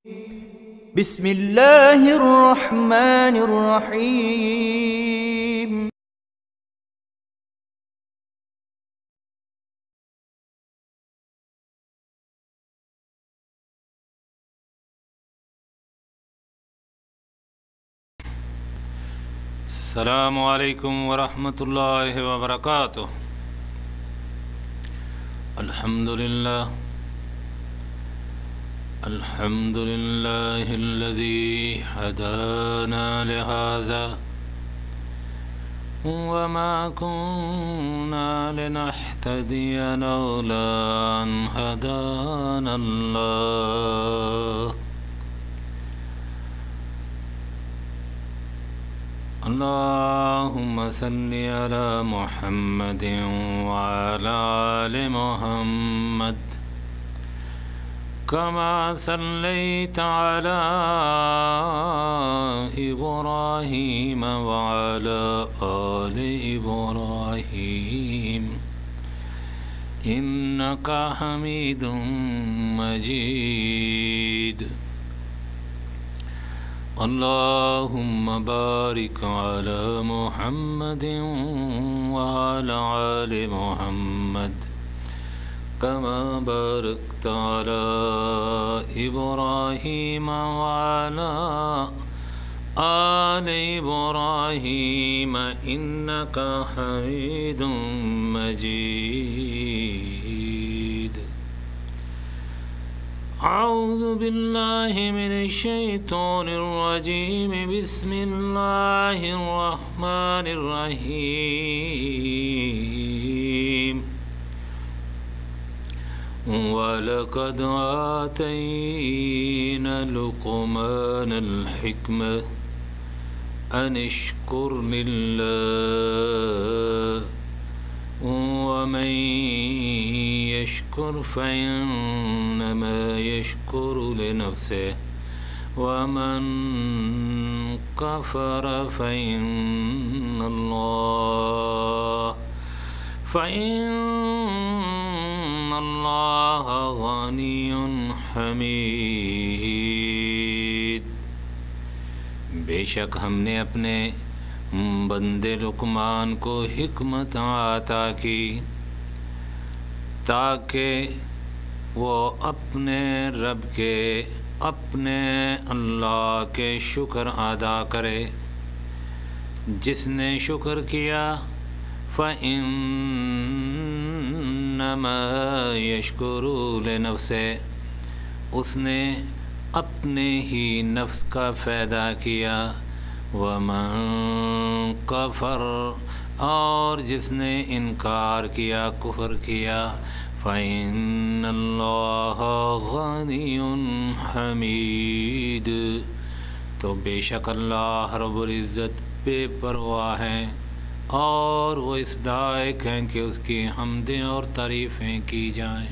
بسم اللہ الرحمن الرحیم۔ السلام علیکم ورحمۃ اللہ وبرکاتہ۔ الحمد للہ الذی ہدانا لہذا وما كنا لنهتدی لولا ان ہدانا اللہ۔ اللهم صل على محمد وعلى آل محمد كما صليت على إبراهيم وعلى آل إبراهيم إنك حميد مجيد۔ اللهم بارك على محمد وعلى آل محمد كما باركت على إبراهيم وعلى آل إبراهيم إنك حميد مجيد۔ أعوذ بالله من الشيطان الرجيم، بسم الله الرحمن الرحيم۔ وَلَقَدْ آتَيْنَا لُقْمَانَ الْحِكْمَةَ أَنِ اشْكُرْ لِلَّهِ وَمَنْ يَشْكُرْ فَإِنَّمَا يَشْكُرُ لِنَفْسِهِ وَمَنْ كَفَرَ فَإِنَّ اللَّهَ غَنِيٌّ حَمِيدٌ۔ بے شک ہم نے اپنے بندے لقمان کو حکمت عطا کی تاکہ وہ اپنے رب کے اپنے اللہ کے شکر ادا کرے۔ جس نے شکر کیا فَإِنَّمَا يَشْكُرُ لِنَفْسِهِ، اس نے اپنے ہی نفس کا فائدہ کیا۔ وَمَن كَفَرَ، اور جس نے انکار کیا، کفر کیا، فَإِنَّ اللَّهَ غَنِيٌّ حَمِيدٌ، تو بے شک اللہ رب العزت بے پرواہ ہیں اور وہ اس لائق ہیں کہ اس کی حمدیں اور تعریفیں کی جائیں۔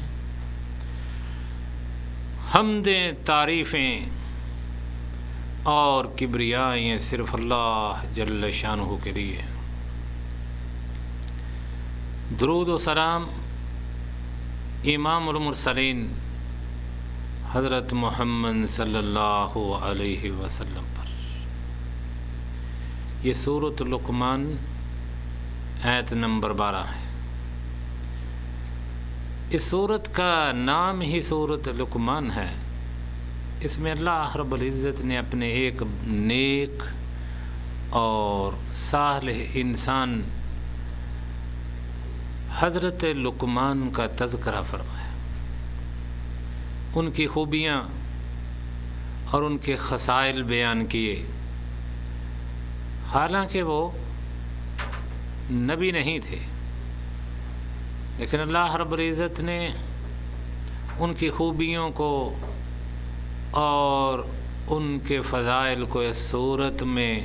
حمدیں، تعریفیں اور کبریائیں صرف اللہ جل شانہ کے لیے۔ درود و سلام امام المرسلین حضرت محمد صلی اللہ علیہ وسلم پر۔ یہ سورۃ لقمان آیت نمبر 12 ہے۔ اس سورت کا نام ہی سورۃ لقمان ہے۔ اس میں اللہ رب العزت نے اپنے ایک نیک اور صالح انسان حضرت لقمان کا تذکرہ فرمایا، ان کی خوبیاں اور ان کے خصائل بیان کیے۔ حالانکہ وہ نبی نہیں تھے، لیکن اللہ رب العزت نے ان کی خوبیوں کو اور ان کے فضائل کو اس صورت میں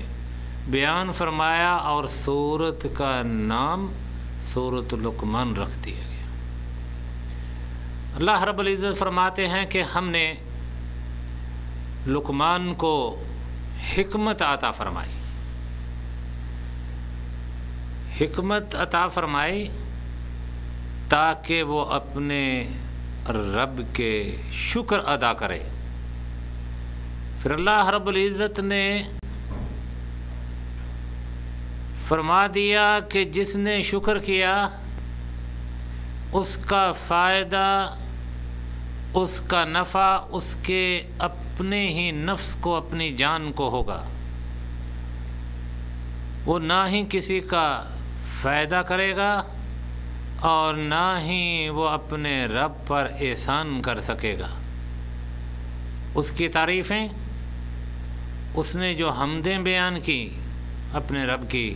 بیان فرمایا اور صورت کا نام سورۃ لقمان رکھ دیا گیا۔ اللہ رب العزت فرماتے ہیں کہ ہم نے لقمان کو حکمت عطا فرمائی۔ حکمت عطا فرمائی تاکہ وہ اپنے رب کے شکر ادا کرے۔ پھر اللہ رب العزت نے فرما دیا کہ جس نے شکر کیا اس کا فائدہ، اس کا نفع اس کے اپنے ہی نفس کو، اپنی جان کو ہوگا۔ وہ نہ ہی کسی کا فائدہ کرے گا اور نہ ہی وہ اپنے رب پر احسان کر سکے گا۔ اس کی تعریفیں، اس نے جو حمدیں بیان کی اپنے رب کی،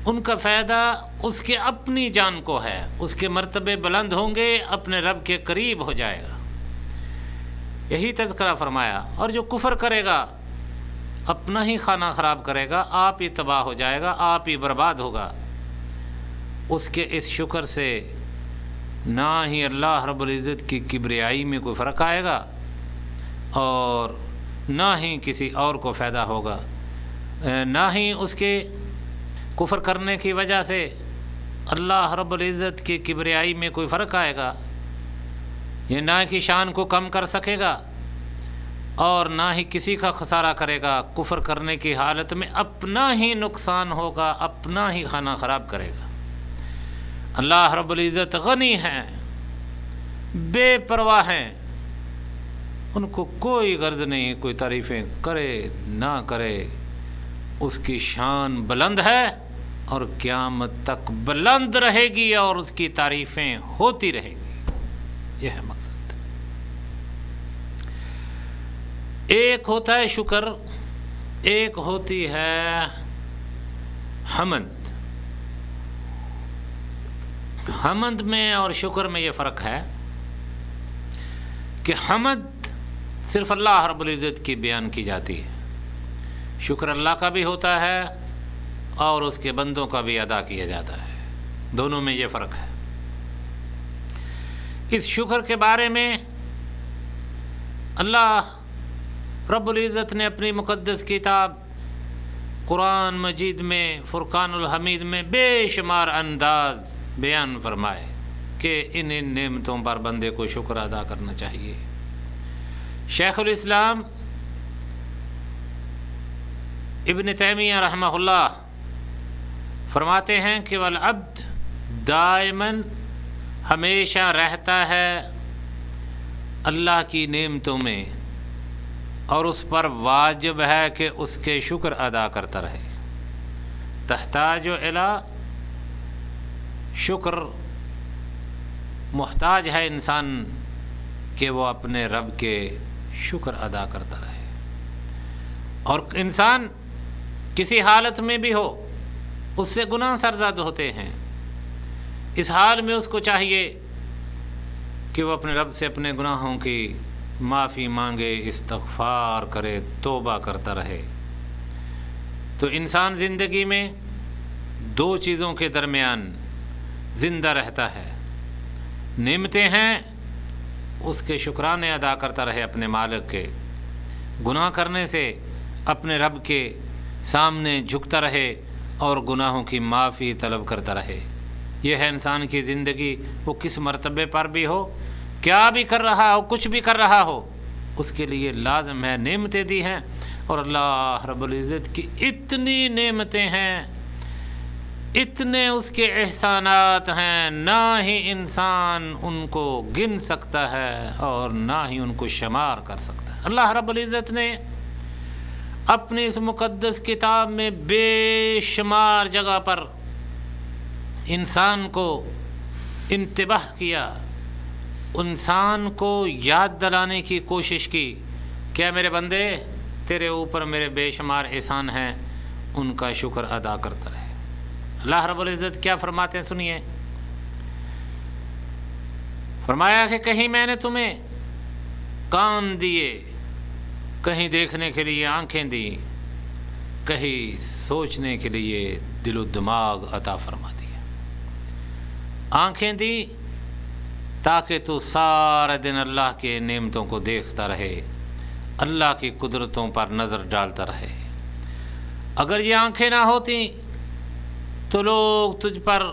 ان کا فائدہ اس کے اپنی جان کو ہے، اس کے مرتبے بلند ہوں گے، اپنے رب کے قریب ہو جائے گا۔ یہی تذکرہ فرمایا۔ اور جو کفر کرے گا اپنا ہی خانہ خراب کرے گا، آپ ہی تباہ ہو جائے گا، آپ ہی برباد ہوگا۔ اس کے اس شکر سے نہ ہی اللہ رب العزت کی کبریائی میں کوئی فرق آئے گا اور نہ ہی کسی اور کو فائدہ ہوگا، نہ ہی اس کے کفر کرنے کی وجہ سے اللہ رب العزت کی کبریائی میں کوئی فرق آئے گا، یہ نہ کی شان کو کم کر سکے گا اور نہ ہی کسی کا خسارہ کرے گا۔ کفر کرنے کی حالت میں اپنا ہی نقصان ہوگا، اپنا ہی خانہ خراب کرے گا۔ اللہ رب العزت غنی ہیں، بے پرواہ ہیں، ان کو کوئی غرض نہیں کوئی تعریفیں کرے نہ کرے، اس کی شان بلند ہے اور قیامت تک بلند رہے گی اور اس کی تعریفیں ہوتی رہیں گی۔ یہ ہے مقصد۔ ایک ہوتا ہے شکر، ایک ہوتی ہے حمد۔ حمد میں اور شکر میں یہ فرق ہے کہ حمد صرف اللہ رب العزت کی بیان کی جاتی ہے، شکر اللہ کا بھی ہوتا ہے اور اس کے بندوں کا بھی ادا کیا جاتا ہے، دونوں میں یہ فرق ہے۔ اس شکر کے بارے میں اللہ رب العزت نے اپنی مقدس کتاب قرآن مجید میں فرقان الحمید میں بے شمار انداز بیان فرمائے کہ ان نعمتوں پر بندے کو شکر ادا کرنا چاہیے۔ شیخ الاسلام ابن تیمیہ رحمہ اللہ فرماتے ہیں کہ والعبد دائماً ہمیشہ رہتا ہے اللہ کی نعمتوں میں اور اس پر واجب ہے کہ اس کے شکر ادا کرتا رہے۔ تحتاج الی شکر، محتاج ہے انسان کہ وہ اپنے رب کے شکر ادا کرتا رہے۔ اور انسان کسی حالت میں بھی ہو اس سے گناہ سرزد ہوتے ہیں، اس حال میں اس کو چاہیے کہ وہ اپنے رب سے اپنے گناہوں کی معافی مانگے، استغفار کرے، توبہ کرتا رہے۔ تو انسان زندگی میں دو چیزوں کے درمیان زندہ رہتا ہے، نعمتیں ہیں اس کے شکرانے ادا کرتا رہے اپنے مالک کے، گناہ کرنے سے اپنے رب کے سامنے جھکتا رہے اور گناہوں کی معافی طلب کرتا رہے۔ یہ ہے انسان کی زندگی، وہ کس مرتبے پر بھی ہو، کیا بھی کر رہا ہو، کچھ بھی کر رہا ہو، اس کے لیے لازم ہے نعمتیں دی ہیں اور اللہ رب العزت کی اتنی نعمتیں ہیں، اتنے اس کے احسانات ہیں، نہ ہی انسان ان کو گن سکتا ہے اور نہ ہی ان کو شمار کر سکتا ہے۔ اللہ رب العزت نے اپنی اس مقدس کتاب میں بے شمار جگہ پر انسان کو انتباہ کیا، انسان کو یاد دلانے کی کوشش کی، کیا میرے بندے تیرے اوپر میرے بے شمار احسان ہیں، ان کا شکر ادا کرتا رہے۔ اللہ رب العزت کیا فرماتے ہیں سنیے، فرمایا کہ کہیں میں نے تمہیں کان دیے، کہیں دیکھنے کے لیے آنکھیں دی، کہیں سوچنے کے لیے دل و دماغ عطا فرما دیا۔ آنکھیں دی تاکہ تو سارے دن اللہ کے نعمتوں کو دیکھتا رہے، اللہ کی قدرتوں پر نظر ڈالتا رہے۔ اگر یہ آنکھیں نہ ہوتی تو لوگ تجھ پر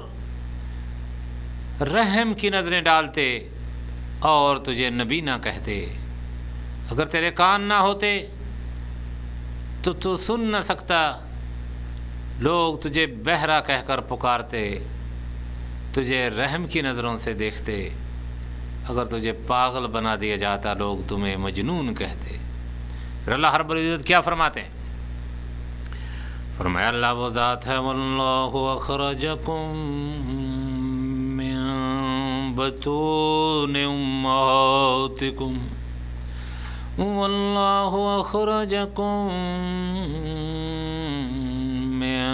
رحم کی نظریں ڈالتے اور تجھے نبی نہ کہتے۔ اگر تیرے کان نہ ہوتے تو تو سن نہ سکتا، لوگ تجھے بہرا کہہ کر پکارتے، تجھے رحم کی نظروں سے دیکھتے، اگر تجھے پاگل بنا دیا جاتا لوگ تمہیں مجنون کہتے۔ پھر اللہ رب العزت کیا فرماتے ہیں؟ فرمایا اللہ وہ ذات ہے واللہ اخرجکم من بطون امہاتکم، واللہ اخرجکم من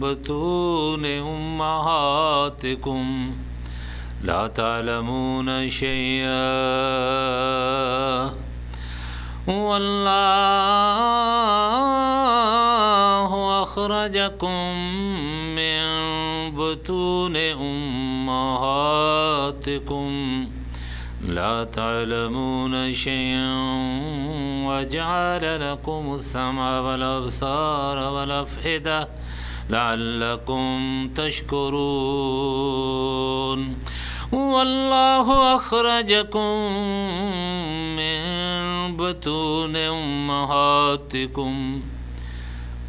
بطون امہاتکم لا تعلمون شیئا واللہ اخرجکم من بطون امہاتکم لا تعلمون شیئا وجعل لکم السمع والابصار والافئدہ لعلکم تشکرون واللہ اخرجکم من بطون امہاتکم،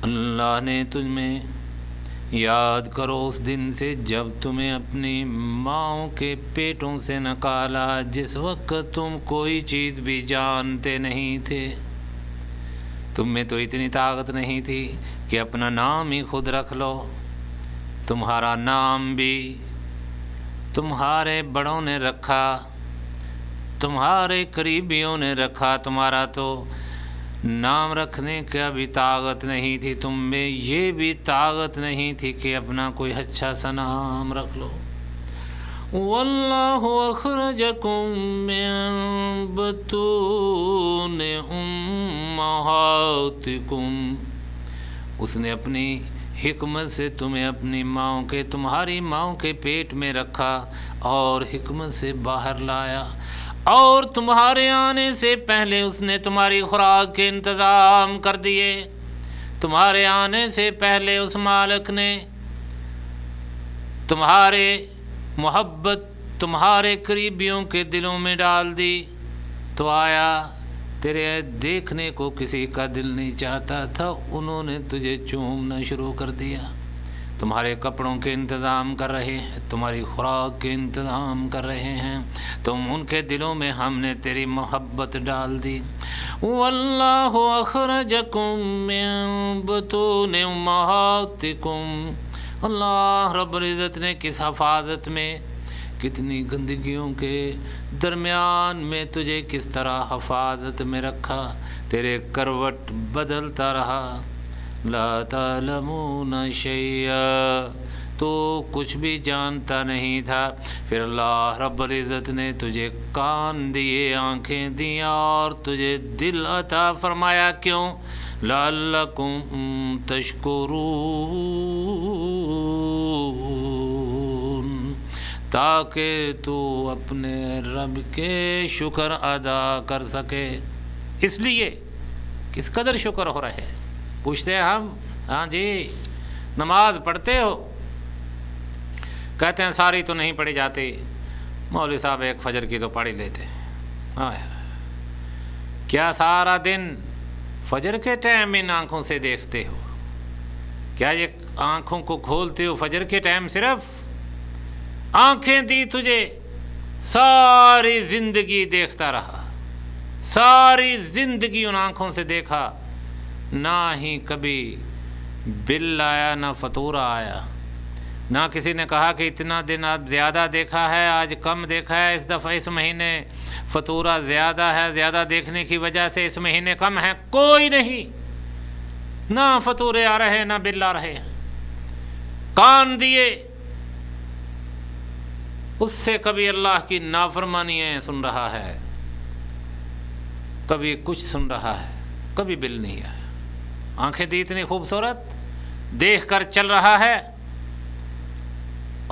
اللہ نے تجھ میں یاد کرو اس دن سے جب تمہیں اپنی ماؤں کے پیٹوں سے نکالا، جس وقت تم کوئی چیز بھی جانتے نہیں تھے، تم میں تو اتنی طاقت نہیں تھی کہ اپنا نام ہی خود رکھ لو، تمہارا نام بھی تمہارے بڑوں نے رکھا، تمہارے قریبیوں نے رکھا، تمہارا تو نام رکھنے کا بھی طاقت نہیں تھی، تم میں یہ بھی طاقت نہیں تھی کہ اپنا کوئی اچھا سا نام رکھ لو۔ واللہ اخرجکم من بطون امہاتکم، اس نے اپنی حکمت سے تمہیں اپنی ماؤں کے، تمہاری ماؤں کے پیٹ میں رکھا اور حکمت سے باہر لایا، اور تمہارے آنے سے پہلے اس نے تمہاری خوراک کے انتظام کر دیے، تمہارے آنے سے پہلے اس مالک نے تمہارے محبت تمہارے قریبیوں کے دلوں میں ڈال دی، تو آیا تیرے دیکھنے کو کسی کا دل نہیں چاہتا تھا، انہوں نے تجھے چومنا شروع کر دیا، تمہارے کپڑوں کے انتظام کر رہے ہیں، تمہاری خوراک کے انتظام کر رہے ہیں، تم ان کے دلوں میں ہم نے تیری محبت ڈال دی۔ واللہ اخرجکم من بطون امہاتکم، اللہ رب العزت نے کس حفاظت میں، کتنی گندگیوں کے درمیان میں تجھے کس طرح حفاظت میں رکھا، تیرے کروٹ بدلتا رہا، لا تعلمون شیئا، تو کچھ بھی جانتا نہیں تھا۔ پھر اللہ رب العزت نے تجھے کان دیے، آنکھیں دی اور تجھے دل عطا فرمایا، کیوں؟ لعلکم تشکرون، تاکہ تو اپنے رب کے شکر ادا کر سکے۔ اس لیے کس قدر شکر ہو رہے ہیں؟ پوچھتے ہیں ہم، ہاں جی نماز پڑھتے ہو؟ کہتے ہیں ساری تو نہیں پڑھی جاتی، مولوی صاحب ایک فجر کی تو پڑھ ہی لیتے ہیں۔ کیا سارا دن فجر کے ٹائم ان آنکھوں سے دیکھتے ہو؟ کیا یہ آنکھوں کو کھولتے ہو فجر کے ٹائم؟ صرف آنکھیں دی تجھے، ساری زندگی دیکھتا رہا، ساری زندگی ان آنکھوں سے دیکھا، نہ ہی کبھی بل آیا نہ فاتورہ آیا، نہ کسی نے کہا کہ اتنا دن آج زیادہ دیکھا ہے، آج کم دیکھا ہے، اس دفعہ اس مہینے فاتورہ زیادہ ہے، زیادہ دیکھنے کی وجہ سے اس مہینے کم ہے، کوئی نہیں، نہ فاتورے آ رہے نہ بل آ رہے۔ کان دیے، اس سے کبھی اللہ کی نافرمانیاں سن رہا ہے، کبھی کچھ سن رہا ہے، کبھی بل نہیں آیا۔ آنکھیں دی اتنی خوبصورت، دیکھ کر چل رہا ہے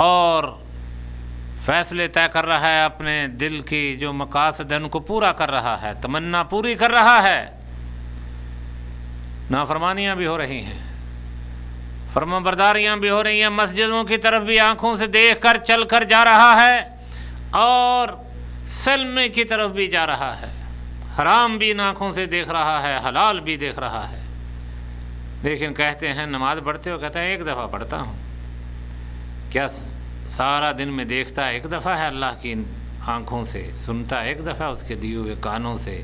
اور فیصلے طے کر رہا ہے، اپنے دل کی جو مقاصد ہیں ان کو پورا کر رہا ہے، تمنا پوری کر رہا ہے۔ نافرمانیاں بھی ہو رہی ہیں، فرما برداریاں بھی ہو رہی ہیں، مسجدوں کی طرف بھی آنکھوں سے دیکھ کر چل کر جا رہا ہے اور سلمے کی طرف بھی جا رہا ہے، حرام بھی ان آنکھوں سے دیکھ رہا ہے، حلال بھی دیکھ رہا ہے، لیکن کہتے ہیں نماز پڑھتے ہو؟ کہتا ہے ایک دفعہ پڑھتا ہوں۔ کیا سارا دن میں دیکھتا ہے ایک دفعہ ہے اللہ کی آنکھوں سے، سنتا ایک دفعہ اس کے دیے ہوئے کانوں سے؟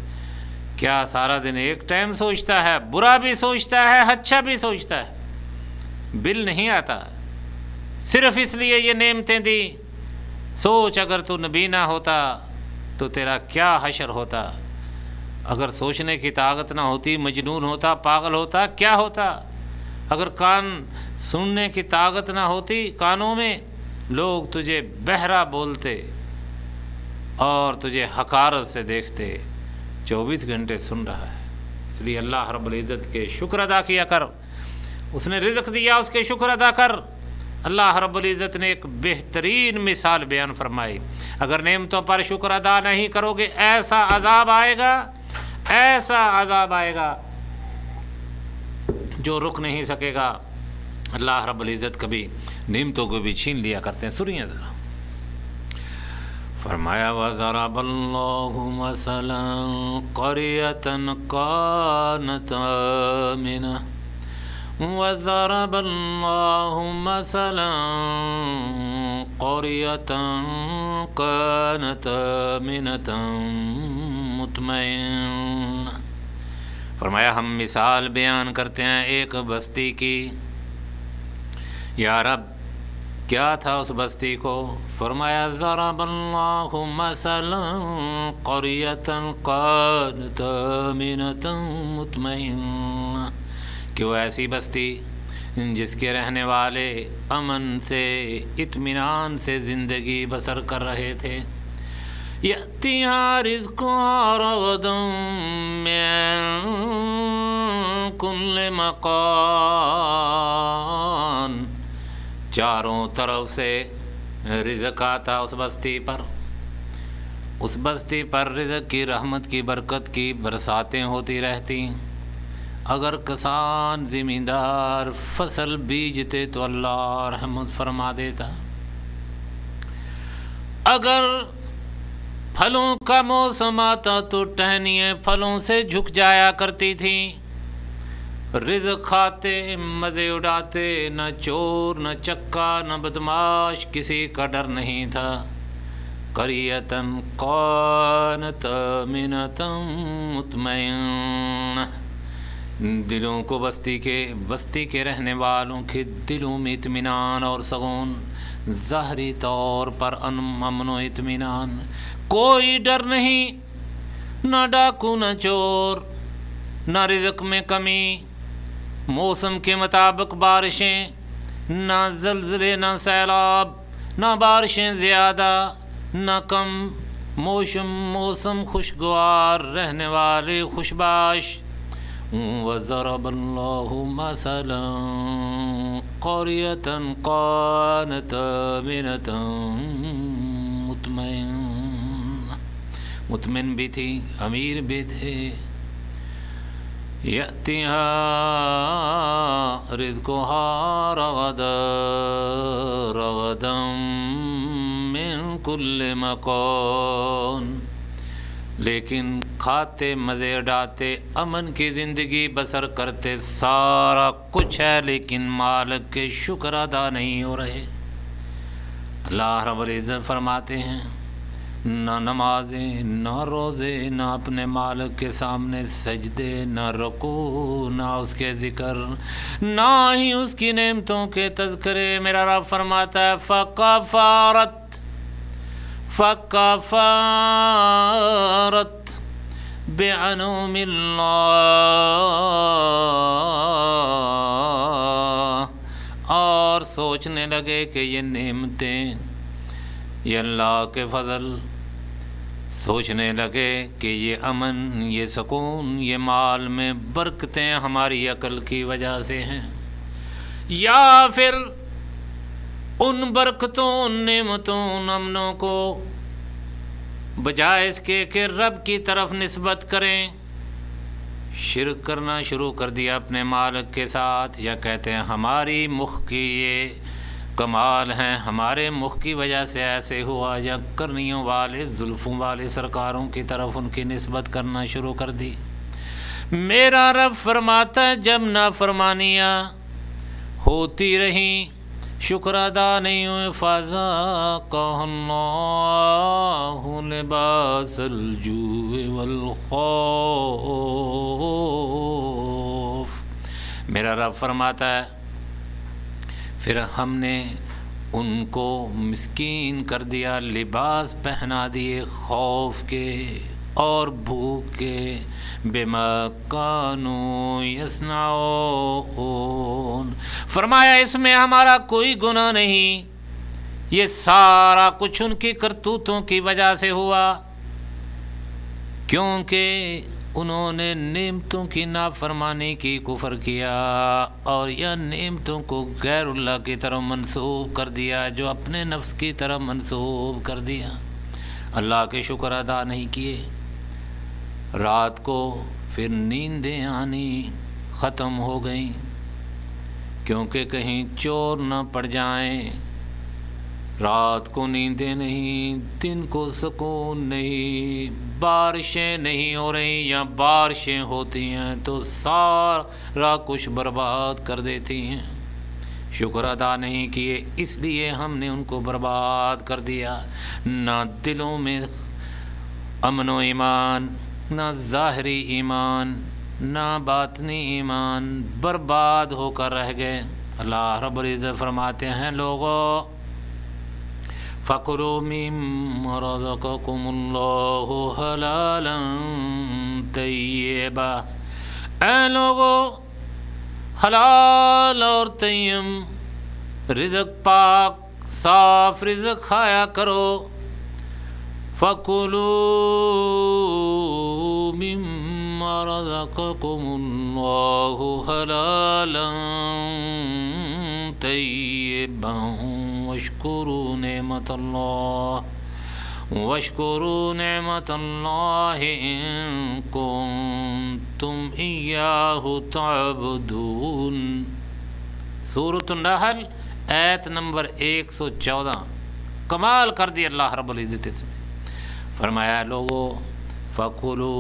کیا سارا دن ایک ٹائم سوچتا ہے؟ برا بھی سوچتا ہے، اچھا بھی سوچتا ہے، بل نہیں آتا۔ صرف اس لیے یہ نعمتیں دی۔ سوچ اگر تو نبی نہ ہوتا تو تیرا کیا حشر ہوتا؟ اگر سوچنے کی طاقت نہ ہوتی، مجنون ہوتا، پاگل ہوتا، کیا ہوتا؟ اگر کان سننے کی طاقت نہ ہوتی کانوں میں، لوگ تجھے بہرا بولتے اور تجھے حقارت سے دیکھتے۔ 24 گھنٹے سن رہا ہے، اس لیے اللہ رب العزت کے شکر ادا کیا کر۔ اس نے رزق دیا، اس کے شکر ادا کر۔ اللہ رب العزت نے ایک بہترین مثال بیان فرمائی، اگر نعمتوں پر شکر ادا نہیں کرو گے ایسا عذاب آئے گا، ایسا عذاب آئے گا جو رک نہیں سکے گا۔ اللہ رب العزت کبھی نعمتوں کو بھی چھین لیا کرتے ہیں۔ سنیے ذرا، فرمایا وَضَرَبَ اللَّهُ مَثَلًا قَرْيَةً كَانَتْ آمِنَةً وَضَرَبَ اللَّهُ مَثَلًا قَرْيَةً كَانَتْ آمِنَةً مطمئنة۔ فرمایا ہم مثال بیان کرتے ہیں ایک بستی کی۔ یا رب کیا تھا اس بستی کو؟ فرمایا ضرب اللہ مثلا قریة كانت آمنة مطمئنة، کہ وہ ایسی بستی جس کے رہنے والے امن سے، اطمینان سے زندگی بسر کر رہے تھے۔ یأتیہا رزقہا رغدا من کل مکان، چاروں طرف سے رزق آتا اس بستی پر۔ اس بستی پر رزق کی، رحمت کی، برکت کی برساتیں ہوتی رہتی۔ اگر کسان زمیندار فصل بیجتے تو اللہ رحمت فرما دیتا۔ اگر پھلوں کا موسم آتا تو ٹہنیاں پھلوں سے جھک جایا کرتی تھیں۔ رزق کھاتے، مزے اڑاتے، نہ چور، نہ چکا، نہ بدماش، کسی کا ڈر نہیں تھا۔ قریۃ کانت آمنۃ مطمئنہ، دلوں کو بستی کے رہنے والوں کے دلوں میں اطمینان اور سکون، ظاہری طور پر امن و اطمینان، کوئی ڈر نہیں، نہ ڈاکو نہ چور، نہ رزق میں کمی، موسم کے مطابق بارشیں، نہ زلزلے، نہ سیلاب، نہ بارشیں زیادہ نہ کم، موسم خوشگوار، رہنے والے خوشباش۔ وَضَرَبَ اللَّهُ مَثَلًا قَرْيَةً كَانَتْ آمِنَةً مطمئنة، مطمئن بھی تھی، امیر بھی تھے۔ یأتیہا رزقہا رغدا من کل مکان، لیکن کھاتے، مزے اڑاتے، امن کی زندگی بسر کرتے، سارا کچھ ہے لیکن مالک کے شکر ادا نہیں ہو رہے۔ اللہ رب العزت فرماتے ہیں نہ نمازیں، نہ روزے، نہ اپنے مالک کے سامنے سجدے، نہ رکوع، نہ اس کے ذکر، نہ ہی اس کی نعمتوں کے تذکرے۔ میرا رب فرماتا ہے فَكَفَارَتْ بِعَنْعُمِ اللَّهِ، اور سوچنے لگے کہ یہ نعمتیں، یہ اللہ کے فضل، سوچنے لگے کہ یہ امن، یہ سکون، یہ مال میں برکتیں ہماری عقل کی وجہ سے ہیں، یا پھر ان برکتوں، ان نعمتوں، ان امنوں کو بجائے اس کے کہ رب کی طرف نسبت کریں، شرک کرنا شروع کر دیا اپنے مالک کے ساتھ، یا کہتے ہیں ہماری مخ کی یہ کمال ہیں، ہمارے مخ کی وجہ سے ایسے ہوا، یا کرنیوں والے، زلفوں والے سرکاروں کی طرف ان کی نسبت کرنا شروع کر دی۔ میرا رب فرماتا ہے جب نافرمانیاں ہوتی رہیں، شکر ادا نہیں ہوئے، فَذَاقَهَا اللَّهُ لِبَاسَ الْجُوعِ وَالْخَوْفِ، میرا رب فرماتا ہے پھر ہم نے ان کو مسکین کر دیا، لباس پہنا دیے خوف کے اور بھوک کے، بما کانوا یصنعون، فرمایا اس میں ہمارا کوئی گناہ نہیں، یہ سارا کچھ ان کی کرتوتوں کی وجہ سے ہوا، کیونکہ انہوں نے نعمتوں کی نافرمانی کی، کفر کیا اور یا نعمتوں کو غیر اللہ کی طرف منسوب کر دیا، جو اپنے نفس کی طرف منسوب کر دیا، اللہ کے شکر ادا نہیں کیے۔ رات کو پھر نیندیں آنی ختم ہو گئیں، کیونکہ کہیں چور نہ پڑ جائیں، رات کو نیندیں نہیں، دن کو سکون نہیں، بارشیں نہیں ہو رہی یا بارشیں ہوتی ہیں تو سارا کچھ برباد کر دیتی ہیں، شکر ادا نہیں کیے، اس لیے ہم نے ان کو برباد کر دیا، نہ دلوں میں امن و ایمان، نہ ظاہری ایمان، نہ باطنی ایمان، برباد ہو کر رہ گئے۔ اللہ رب العزت فرماتے ہیں لوگوں فَكُلُوا مِمَّا رَزَقَكُمُ اللَّهُ حَلَالًا طَيِّبًا، اے لوگوں حلال اور طیب رزق، پاک صاف رزق کھایا کرو، فَكُلُوا مِمَّا رَزَقَكُمُ اللَّهُ حَلَالًا طَيِّبًا وَاشْكُرُوا نِعْمَةَ اللَّهِ إِن كُنتُمْ إِيَّاهُ تَعْبُدُونَ۔ سورۃ النحل آیت نمبر 114، کمال کر دی اللہ رب العزت اس میں، فرمایا لوگوں فَكُلُوا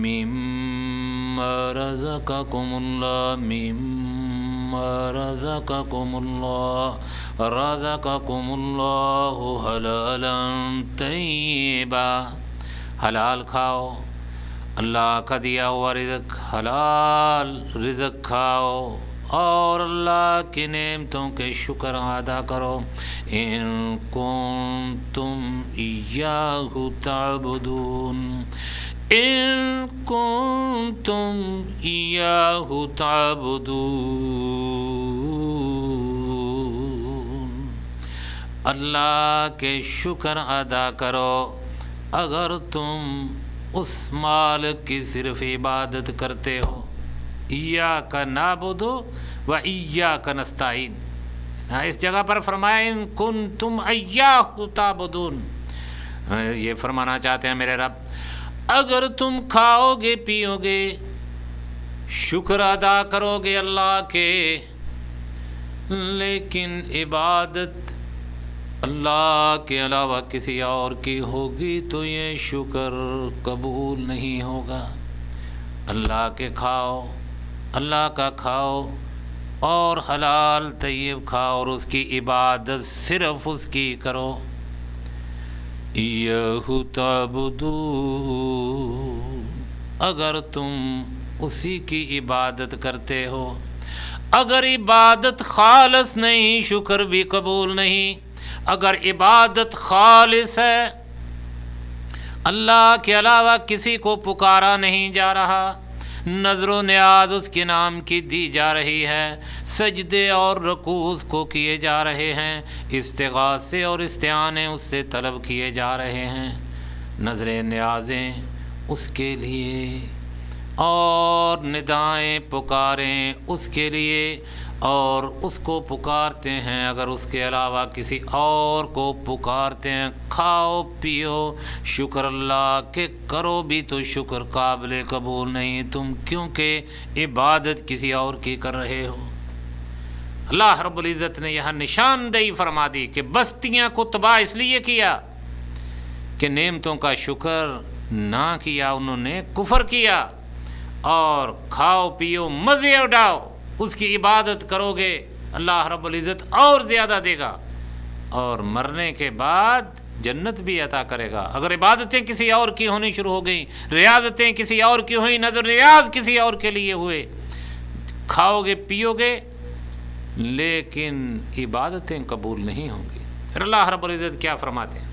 مِمَّا رَزَقَكُمُ اللَّهُ حَلَالًا طَيِّبًا، حلال کھاؤ، اللہ کا دیا ہوا رزق، حلال رزق کھاؤ اور اللہ کی نعمتوں کے شکر ادا کرو، ان کنتم ایاہ تعبدون، ان کنتم ایاہ تعبدون، اللہ کے شکر ادا کرو اگر تم اس مالک کی صرف عبادت کرتے ہو، ایاک نعبد و ایاک نستعین، اس جگہ پر فرمایا ان کنتم ایاہ تعبدون، یہ فرمانا چاہتے ہیں میرے رب اگر تم کھاؤ گے پیو گے شکر ادا کرو گے اللہ کے، لیکن عبادت اللہ کے علاوہ کسی اور کی ہوگی تو یہ شکر قبول نہیں ہوگا، اللہ کے کھاؤ، اللہ کا کھاؤ اور حلال طیب کھاؤ اور اس کی عبادت صرف اس کی کرو، ایہ تعبدون، اگر تم اسی کی عبادت کرتے ہو، اگر عبادت خالص نہیں شکر بھی قبول نہیں، اگر عبادت خالص ہے اللہ کے علاوہ کسی کو پکارا نہیں جا رہا، نظر و نیاز اس کے نام کی دی جا رہی ہے، سجدے اور رکوع اس کو کیے جا رہے ہیں، استغاثے اور استعانے اس سے طلب کیے جا رہے ہیں، نظر نیازیں اس کے لیے اور ندائیں پکاریں اس کے لیے، اور اس کو پکارتے ہیں اگر اس کے علاوہ کسی اور کو پکارتے ہیں، کھاؤ پیو شکر اللہ کے کرو بھی تو شکر قابل قبول نہیں تم، کیونکہ عبادت کسی اور کی کر رہے ہو۔ اللہ رب العزت نے یہاں نشاندہی فرما دی کہ بستیاں کو تباہ اس لیے کیا کہ نعمتوں کا شکر نہ کیا، انہوں نے کفر کیا، اور کھاؤ پیو مزے اڑاؤ، اس کی عبادت کرو گے اللہ رب العزت اور زیادہ دے گا، اور مرنے کے بعد جنت بھی عطا کرے گا۔ اگر عبادتیں کسی اور کی ہونی شروع ہو گئیں، ریاضتیں کسی اور کی ہوئیں، نظر ریاض کسی اور کے لیے ہوئے، کھاؤ گے پیو گے لیکن عبادتیں قبول نہیں ہوں گی۔ پھر اللہ رب العزت کیا فرماتے ہیں؟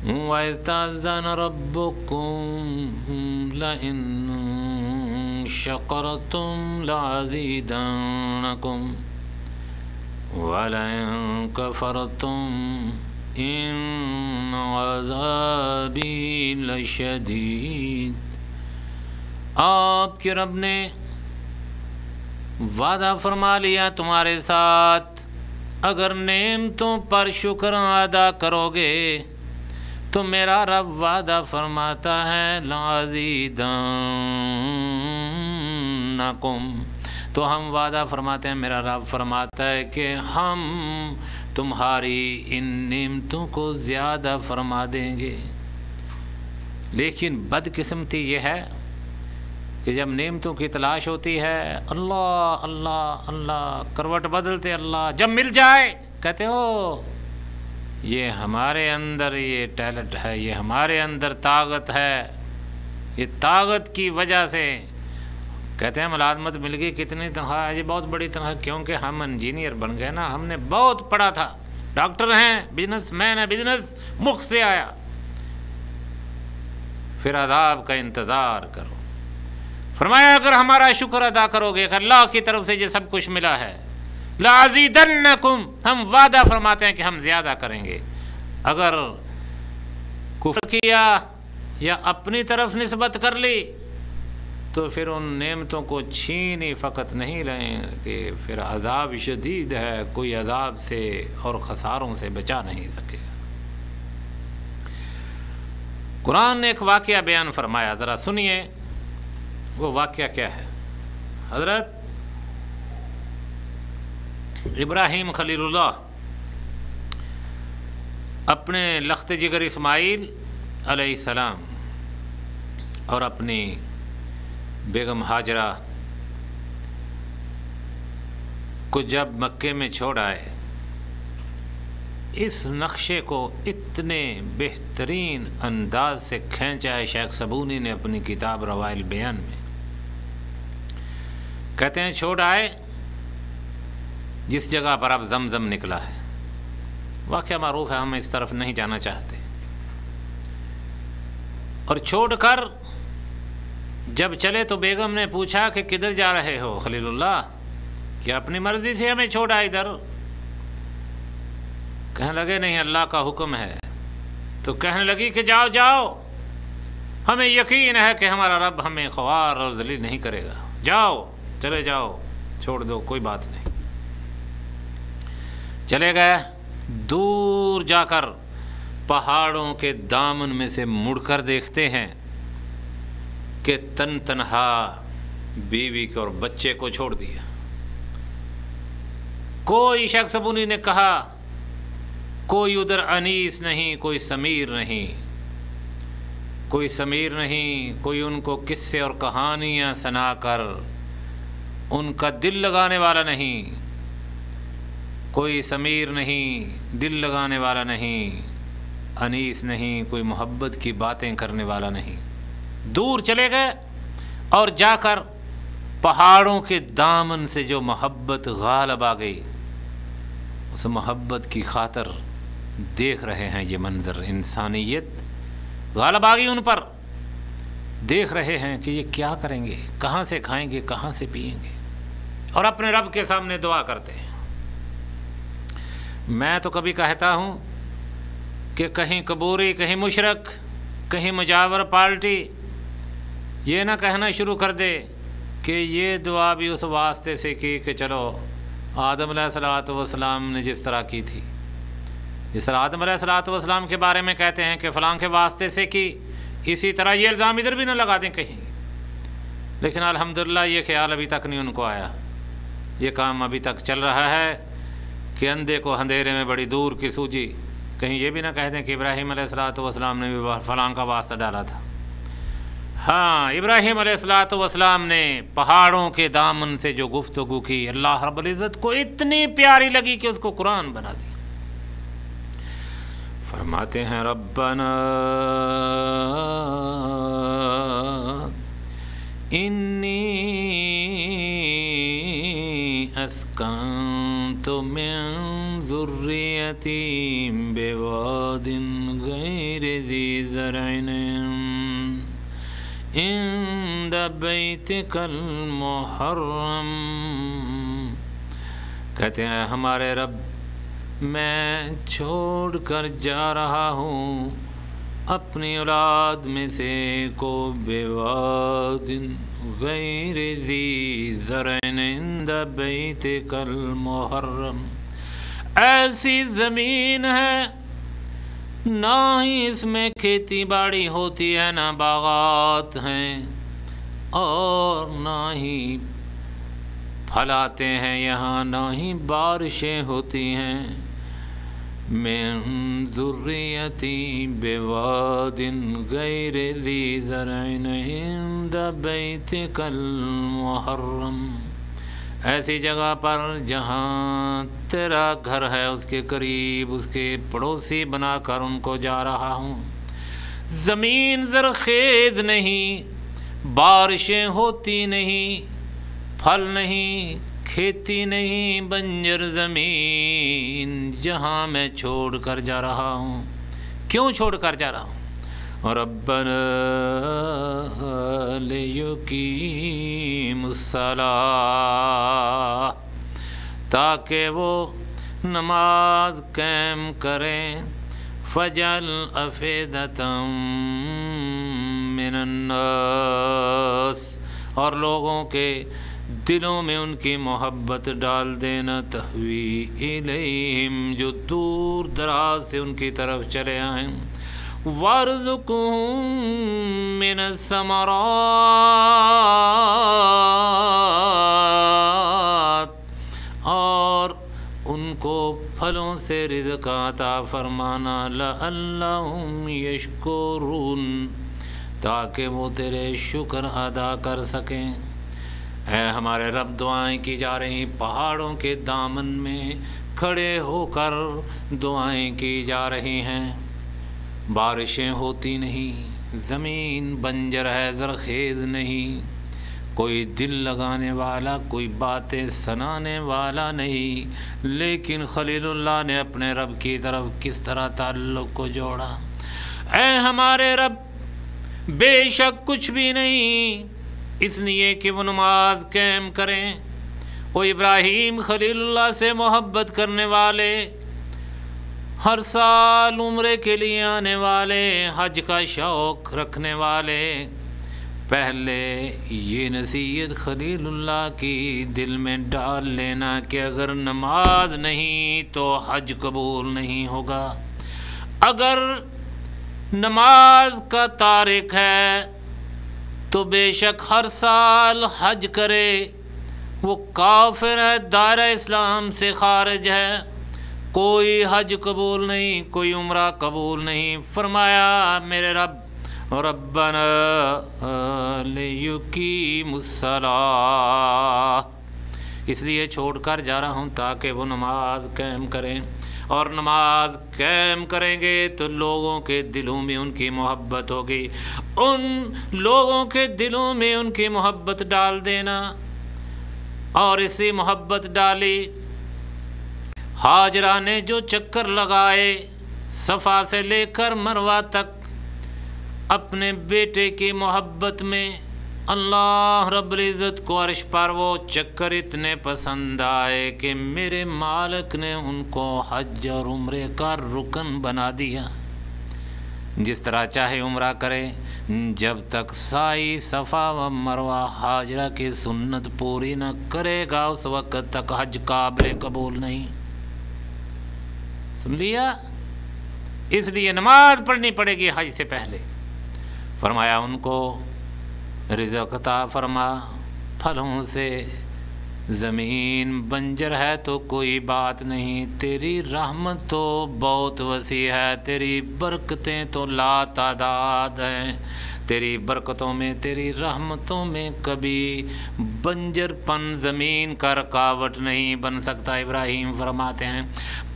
وَإِذْ تَأَذَّنَ رَبُّكُمْ لَئِن شَكَرْتُمْ لَأَزِيدَنَّكُمْ وَلَئِن كَفَرْتُمْ إِنَّ عَذَابِي لَشَدِيدٌ۔ آپ کے رب نے وعدہ فرما لیا تمہارے ساتھ، اگر نعمتوں پر شکر ادا کرو گے تو میرا رب وعدہ فرماتا ہے لَأَزِيدَنَّكُمْ، تو ہم وعدہ فرماتے ہیں، میرا رب فرماتا ہے کہ ہم تمہاری ان نعمتوں کو زیادہ فرما دیں گے۔ لیکن بدقسمتی یہ ہے کہ جب نعمتوں کی تلاش ہوتی ہے، اللہ اللہ اللہ کروٹ بدلتے اللہ، جب مل جائے کہتے ہو یہ ہمارے اندر یہ ٹیلنٹ ہے، یہ ہمارے اندر طاقت ہے، یہ طاقت کی وجہ سے کہتے ہیں ملازمت مل گئی، کتنی تنخواہ ہے، یہ بہت بڑی تنخواہ، کیونکہ ہم انجینئر بن گئے نا، ہم نے بہت پڑھا تھا، ڈاکٹر ہیں، بزنس مین ہے، بزنس مخ سے آیا۔ پھر عذاب کا انتظار کرو۔ فرمایا اگر ہمارا شکر ادا کرو گے کہ اللہ کی طرف سے یہ سب کچھ ملا ہے، لَأَزِيدَنَّكُمْ، ہم وعدہ فرماتے ہیں کہ ہم زیادہ کریں گے۔ اگر کفر کیا یا اپنی طرف نسبت کر لی تو پھر ان نعمتوں کو چھین ہی فقط نہیں لیں کہ پھر عذاب شدید ہے، کوئی عذاب سے اور خساروں سے بچا نہیں سکے گا۔ قرآن نے ایک واقعہ بیان فرمایا، ذرا سنیے وہ واقعہ کیا ہے۔ حضرت ابراہیم خلیل اللہ اپنے لخت جگر اسماعیل علیہ السلام اور اپنی بیگم ہاجرہ کو جب مکے میں چھوڑ آئے، اس نقشے کو اتنے بہترین انداز سے کھینچا ہے شیخ صبونی نے اپنی کتاب روائل بیان میں۔ کہتے ہیں چھوڑ آئے جس جگہ پر اب زمزم نکلا ہے، واقعہ معروف ہے، ہم اس طرف نہیں جانا چاہتے، اور چھوڑ کر جب چلے تو بیگم نے پوچھا کہ کدھر جا رہے ہو خلیل اللہ، کہ اپنی مرضی سے ہمیں چھوڑا ادھر؟ کہنے لگے نہیں اللہ کا حکم ہے، تو کہنے لگی کہ جاؤ جاؤ، ہمیں یقین ہے کہ ہمارا رب ہمیں خوار اور ذلیل نہیں کرے گا، جاؤ چلے جاؤ، چھوڑ دو کوئی بات نہیں۔ چلے گئے، دور جا کر پہاڑوں کے دامن میں سے مڑ کر دیکھتے ہیں کہ تنہا بیوی کو اور بچے کو چھوڑ دیا۔ کوئی شیخ صبونی نے کہا کوئی ادھر انیس نہیں، کوئی سمیر نہیں، کوئی سمیر نہیں، کوئی ان کو قصے اور کہانیاں سنا کر ان کا دل لگانے والا نہیں، کوئی سمیر نہیں، دل لگانے والا نہیں، انیس نہیں، کوئی محبت کی باتیں کرنے والا نہیں۔ دور چلے گئے اور جا کر پہاڑوں کے دامن سے جو محبت غالب آ گئی، اس محبت کی خاطر دیکھ رہے ہیں یہ منظر، انسانیت غالب آ گئی ان پر، دیکھ رہے ہیں کہ یہ کیا کریں گے، کہاں سے کھائیں گے، کہاں سے پئیں گے، اور اپنے رب کے سامنے دعا کرتے ہیں۔ میں تو کبھی کہتا ہوں کہ کہیں قبوری، کہیں مشرک، کہیں مجاور پارٹی یہ نہ کہنا شروع کر دے کہ یہ دعا بھی اس واسطے سے کی کہ چلو آدم علیہ السلام نے جس طرح کی تھی، جس طرح آدم علیہ السلام کے بارے میں کہتے ہیں کہ فلاں کے واسطے سے کی، اسی طرح یہ الزام ادھر بھی نہ لگا دیں کہیں۔ لیکن الحمدللہ یہ خیال ابھی تک نہیں ان کو آیا، یہ کام ابھی تک چل رہا ہے کہ اندھے کو اندھیرے میں بڑی دور کی سوجی، کہیں یہ بھی نہ کہہ دیں کہ ابراہیم علیہ السلام نے بھی فلاں کا واسطہ ڈالا تھا۔ ہاں، ابراہیم علیہ السلام نے پہاڑوں کے دامن سے جو گفتگو کی اللہ رب العزت کو اتنی پیاری لگی کہ اس کو قرآن بنا دیا۔ فرماتے ہیں ربنا انی اسکنت من ذریتی بواد غیر ذی زرع عند بیتک المحرم، کہتے ہیں ہمارے رب میں چھوڑ کر جا رہا ہوں اپنی اولاد میں سے کو بواد غیر ذی زرع عند بیتک المحرم، ایسی زمین ہے نہ ہی اس میں کھیتی باڑی ہوتی ہے، نہ باغات ہیں اور نہ ہی پھل آتے ہیں یہاں، نہ ہی بارشیں ہوتی ہیں۔ من ذریتی بواد غیر ذی زرع عند بیتک المحرم، ایسی جگہ پر جہاں تیرا گھر ہے اس کے قریب اس کے پڑوسی بنا کر ان کو جا رہا ہوں۔ زمین زرخیز نہیں، بارشیں ہوتی نہیں، پھل نہیں، کھیتی نہیں، بنجر زمین جہاں میں چھوڑ کر جا رہا ہوں۔ کیوں چھوڑ کر جا رہا ہوں؟ ربنا لیقیموا الصلاۃ، تاکہ وہ نماز قائم کریں۔ فجعل افئدۃ من الناس، اور لوگوں کے دلوں میں ان کی محبت ڈال دینا، تہوی الیہم، جو دور دراز سے ان کی طرف چلے آئیں۔ وارزقہم من الثمرات، اور ان کو پھلوں سے رزق عطا فرمانا، لعلہم یشکرون، تاکہ وہ تیرے شکر ادا کر سکیں۔ اے ہمارے رب، دعائیں کی جا رہی پہاڑوں کے دامن میں کھڑے ہو کر دعائیں کی جا رہی ہیں، بارشیں ہوتی نہیں، زمین بنجر ہے، زرخیز نہیں، کوئی دل لگانے والا، کوئی باتیں سنانے والا نہیں، لیکن خلیل اللہ نے اپنے رب کی طرف کس طرح تعلق کو جوڑا۔ اے ہمارے رب، بے شک کچھ بھی نہیں، اس لیے کہ وہ نماز قائم کریں۔ وہ ابراہیم خلیل اللہ سے محبت کرنے والے، ہر سال عمرے کے لیے آنے والے، حج کا شوق رکھنے والے، پہلے یہ نصیحت خلیل اللہ کی دل میں ڈال لینا کہ اگر نماز نہیں تو حج قبول نہیں ہوگا۔ اگر نماز کا تارک ہے تو بے شک ہر سال حج کرے، وہ کافر ہے، دائرہ اسلام سے خارج ہے، کوئی حج قبول نہیں، کوئی عمرہ قبول نہیں۔ فرمایا میرے رب، ربنا لیقیموا الصلاۃ، اس لیے چھوڑ کر جا رہا ہوں تاکہ وہ نماز قائم کریں، اور نماز قائم کریں گے تو لوگوں کے دلوں میں ان کی محبت ہوگی، ان لوگوں کے دلوں میں ان کی محبت ڈال دینا۔ اور اسی محبت ڈالی، حاجرہ نے جو چکر لگائے صفا سے لے کر مروہ تک اپنے بیٹے کی محبت میں، اللہ رب العزت کو عرش پر وہ چکر اتنے پسند آئے کہ میرے مالک نے ان کو حج اور عمرے کا رکن بنا دیا۔ جس طرح چاہے عمرہ کرے، جب تک سعی صفا و مروہ حاجرہ کی سنت پوری نہ کرے گا اس وقت تک حج قابل قبول نہیں۔ سن لیا؟ اس لیے نماز پڑھنی پڑے گی حج سے پہلے۔ فرمایا ان کو رزق عطا فرما، پھلوں سے زمین بنجر ہے تو کوئی بات نہیں، تیری رحمت تو بہت وسیع ہے، تیری برکتیں تو لا تعداد ہیں، تیری برکتوں میں تیری رحمتوں میں کبھی بنجر پن زمین کا رکاوٹ نہیں بن سکتا۔ ابراہیم فرماتے ہیں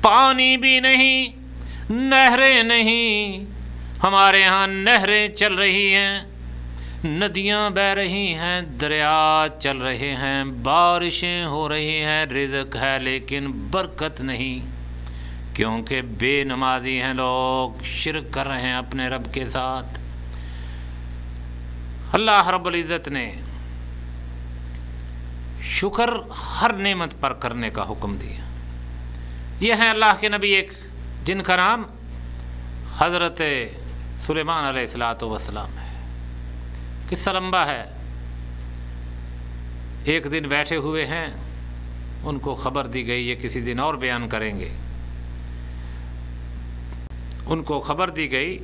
پانی بھی نہیں، نہریں نہیں، ہمارے ہاں نہریں چل رہی ہیں، ندیاں بہ رہی ہیں، دریا چل رہے ہیں، بارشیں ہو رہی ہیں، رزق ہے لیکن برکت نہیں، کیونکہ بے نمازی ہیں لوگ، شرک کر رہے ہیں اپنے رب کے ساتھ۔ اللہ رب العزت نے شکر ہر نعمت پر کرنے کا حکم دیا۔ یہ ہیں اللہ کے نبی ایک جن کا نام حضرت سلیمان علیہ السلام ہے۔ قصہ لمبا ہے۔ ایک دن بیٹھے ہوئے ہیں، ان کو خبر دی گئی، یہ کسی دن اور بیان کریں گے، ان کو خبر دی گئی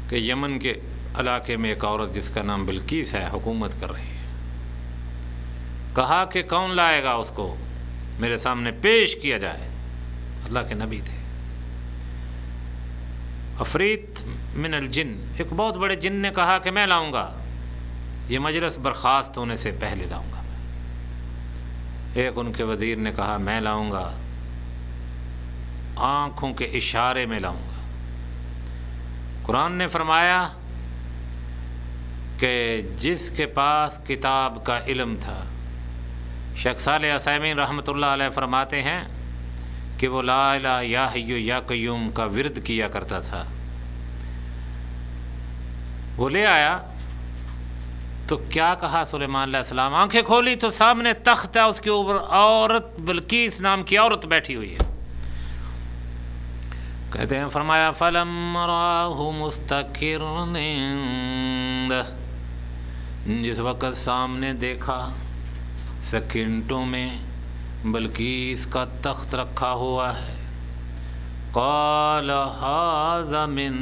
کہ یمن کے علاقے میں ایک عورت جس کا نام بلقیس ہے حکومت کر رہی ہے۔ کہا کہ کون لائے گا اس کو میرے سامنے پیش کیا جائے۔ اللہ کے نبی تھے۔ عفریت من الجن، ایک بہت بڑے جن نے کہا کہ میں لاؤں گا، یہ مجلس برخاست ہونے سے پہلے لاؤں گا۔ ایک ان کے وزیر نے کہا میں لاؤں گا، آنکھوں کے اشارے میں لاؤں گا۔ قرآن نے فرمایا کہ جس کے پاس کتاب کا علم تھا، شیخ صالح عثیمین رحمۃ اللہ علیہ فرماتے ہیں کہ وہ لا الہ یا حی یا قیوم کا ورد کیا کرتا تھا، وہ لے آیا تو کیا کہا سلیمان علیہ السلام، آنکھیں کھولی تو سامنے تخت ہے، اس کے اوپر عورت بلقیس نام کی عورت بیٹھی ہوئی ہے۔ کہتے ہیں فرمایا فَلَمَّ رَآهُ مُسْتَقِرًّا عِندَهُ، جس وقت سامنے دیکھا سکینٹوں میں بلقیس کا تخت رکھا ہوا ہے، قال هذا من